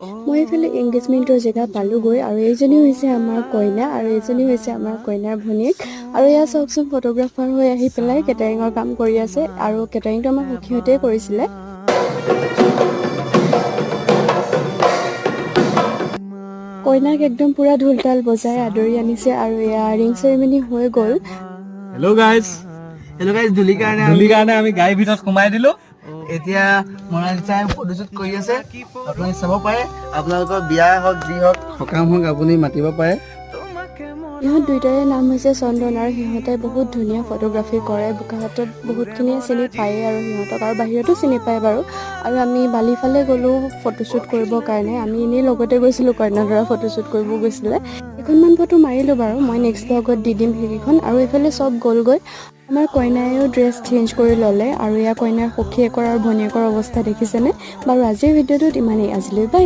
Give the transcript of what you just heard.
মই এইফালে এংগেজমেণ্টৰ জেগা পালোগৈ আৰু এইজনী হৈছে আমাৰ কইনা আৰু এইজনী হৈছে আমাৰ কইনাৰ ভনীয়েক আৰু এয়া চাওকচোন ফটোগ্ৰাফাৰ হৈ আহি পেলাই কেটাৰিঙৰ কাম কৰি আছে আৰু কেটাৰিংটো আমাৰ সখীহঁতেই কৰিছিলে। কইনাক একদম পুৰা ঢোলতাল বজাই আদৰি আনিছে আৰু এয়া ৰিং চেৰিমনি হৈ গ'ল। হেল্ল' গাইজ ধূলিৰ কাৰণে আমি গাড়ীৰ ভিতৰত সোমাই দিলো। এতিয়া মনালিছাই ফটোশ্বুট কৰি আছে, আপুনি চাব পাৰে। আপোনালোকৰ বিয়া হওক যি হওক সকাম হওক আপুনি মাতিব পাৰে। ইহঁত দুইটাৰে নাম হৈছে চন্দন আৰু সিহঁতে বহুত ধুনীয়া ফটোগ্ৰাফী কৰে। বোকাখাতত বহুতখিনিয়ে চিনি পায়ে আৰু সিহঁতক আৰু বাহিৰতো চিনি পায় বাৰু। আৰু আমি বালিফালে গ'লোঁ ফটোশ্বুট কৰিবৰ কাৰণে। আমি এনেই লগতে গৈছিলোঁ, কইনা দৰা ফটোশ্বুট কৰিব গৈছিলে। কেইখনমান ফটো মাৰিলোঁ বাৰু, মই নেক্সট ব্লগত দি দিম সেইকেইখন। আৰু এইফালে চব গ'লগৈ। আমাৰ কইনায়ো ড্ৰেছ চেঞ্জ কৰি ল'লে আৰু ইয়াৰ কইনাৰ সখীয়েকৰ আৰু ভনীয়েকৰ অৱস্থা দেখিছেনে বাৰু। আজিৰ ভিডিঅ'টোত ইমানেই, আজিলৈ বাই।